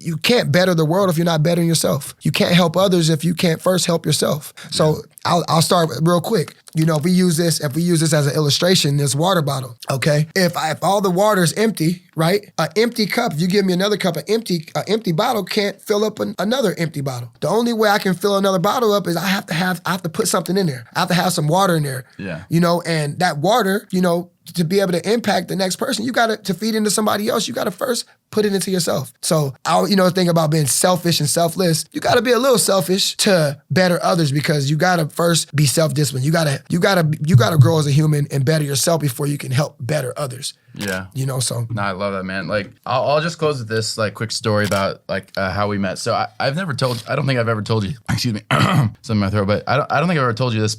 you can't better the world if you're not bettering yourself. You can't help others if you can't first help yourself. So I'll start real quick. You know, if we use this as an illustration, this water bottle, okay? If all the water is empty, right? An empty cup, if you give me another cup, an empty bottle can't fill up another empty bottle. The only way I can fill another bottle up is I have to put something in there. I have to have some water in there. Yeah. You know, and that water, you know, to be able to impact the next person, you got to feed into somebody else. You got to first put it into yourself. So think about being selfish and selfless. You got to be a little selfish to better others because you got to first be self-disciplined. You got to grow as a human and better yourself before you can help better others. Yeah. You know, so. No, I love that, man. Like, I'll just close with this, like, quick story about, like, how we met. So I don't think I've ever told you, excuse me, something in my throat, but I don't think I've ever told you this,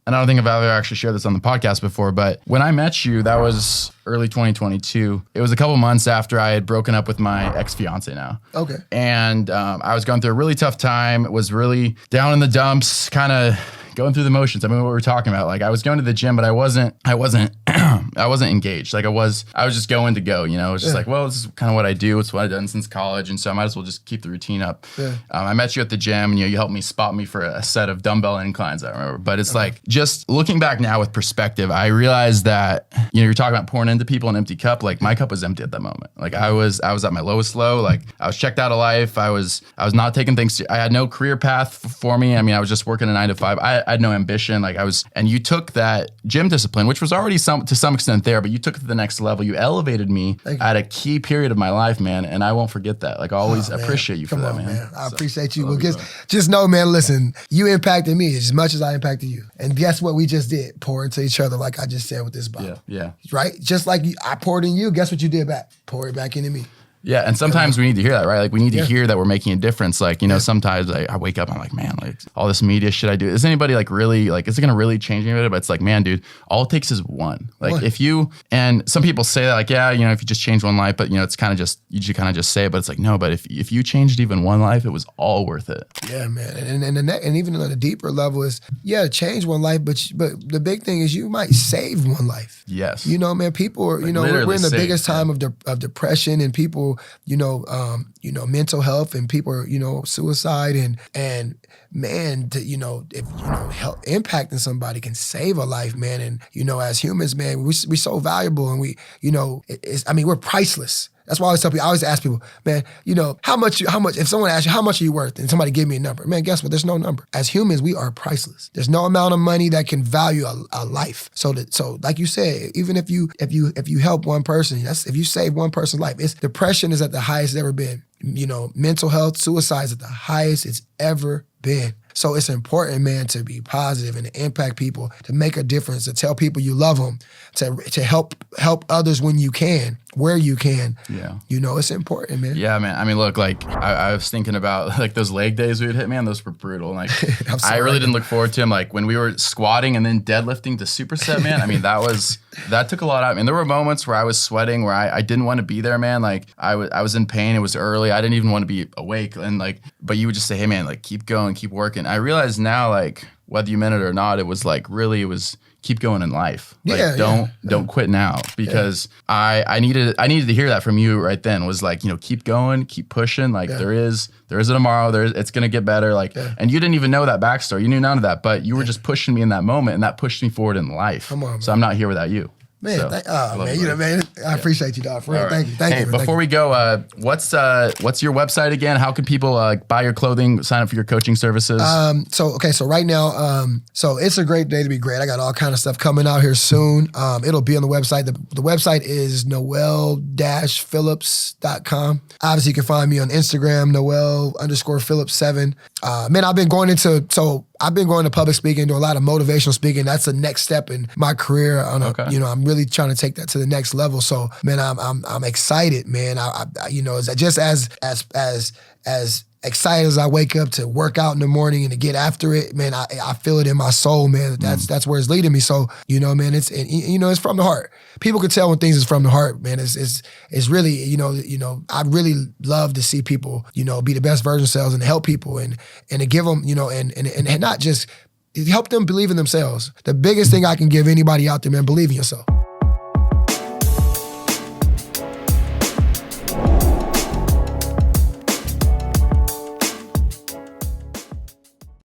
and I don't think I've ever actually shared this on the podcast before, but when I met you, that was early 2022. It was a couple months after I had broken up with my ex-fiance now. Okay. And I was going through a really tough time, was really down in the dumps, kind of going through the motions. I mean, what we were talking about, like I was going to the gym, but I wasn't engaged. Like I was just going to go, you know, it was just like, well, this is kind of what I do. It's what I've done since college. And so I might as well just keep the routine up. Yeah. I met you at the gym and, you helped me spot me for a set of dumbbell inclines, I remember. But it's like, just looking back now with perspective, I realized that, you're talking about pouring into people an empty cup. Like my cup was empty at that moment. Like I was at my lowest low. Like I was checked out of life. I was not taking things. I had no career path for me. I mean, I was just working a 9 to 5. I had no ambition. Like and you took that gym discipline, which was already to some extent there, but you took it to the next level. You elevated me at a key period of my life, man. And I won't forget that. Like I always appreciate you for that, man. I appreciate you. Well, just know, man, listen, you impacted me as much as I impacted you. And guess what we just did? Pour into each other, like I just said with this bottle. Yeah. Right? Just like I poured in you, guess what you did back? Pour it back into me. Yeah, and sometimes we need to hear that, right? Like we need to hear that we're making a difference. Like, sometimes I wake up, I'm like, man, like all this media shit I do, is anybody like really, like, is it gonna really change anybody? But it's like, man, dude, all it takes is one. Like and some people say that like, yeah, if you just change one life, but it's kind of just, you should kind of just say it, but it's like, no, but if you changed even one life, it was all worth it. Yeah, man. And even on a deeper level is, change one life, but the big thing is you might save one life. Yes. Man, people are, we're in the biggest time of depression and people, mental health and people are, suicide and man, if impacting somebody can save a life, man. And, as humans, man, we're so valuable and we're priceless. That's why I always ask people, man, how much, if someone asks you, how much are you worth? And somebody give me a number. Man, guess what? There's no number. As humans, we are priceless. There's no amount of money that can value a life. So like you said, even if you help one person, if you save one person's life, depression is at the highest it's ever been. Mental health, suicide is at the highest it's ever been. So it's important, man, to be positive and to impact people, to make a difference, to tell people you love them, to help others when you can, where you can. Yeah. It's important, man. Yeah, man. I mean, look, like I was thinking about like those leg days we would hit, man, those were brutal. Like I really didn't look forward to them. Like when we were squatting and then deadlifting to superset, man, I mean, that took a lot out of me. And there were moments where I was sweating, where I didn't want to be there, man. Like I was in pain. It was early. I didn't even want to be awake. And but you would just say, hey, man, like keep going, keep working. I realize now, like whether you meant it or not, it was keep going in life. Like don't quit now, because I needed to hear that from you right then. Was like, keep going, keep pushing. Like there is a tomorrow. It's gonna get better. Like, and you didn't even know that backstory. You knew none of that, but you were just pushing me in that moment, and that pushed me forward in life. Come on, man. So I'm not here without you. Man, man, I appreciate you, dog. For real. Right. Thank you. Before we go, what's your website again? How can people buy your clothing, sign up for your coaching services? So right now, so it's a great day to be great. I got all kind of stuff coming out here soon. It'll be on the website. The website is noel-phillips.com. Obviously, you can find me on Instagram, Noel_Phillips7. Man, I've been going to public speaking, do a lot of motivational speaking. That's the next step in my career. I'm really trying to take that to the next level. So, man, I'm excited, man. Just as excited as I wake up to work out in the morning and to get after it, man, I feel it in my soul, man. That's where it's leading me. So, man, it's from the heart. People can tell when things is from the heart, man. It's really, I really love to see people, be the best version of themselves and to help people and to give them, and not just help them believe in themselves. The biggest thing I can give anybody out there, man, believe in yourself.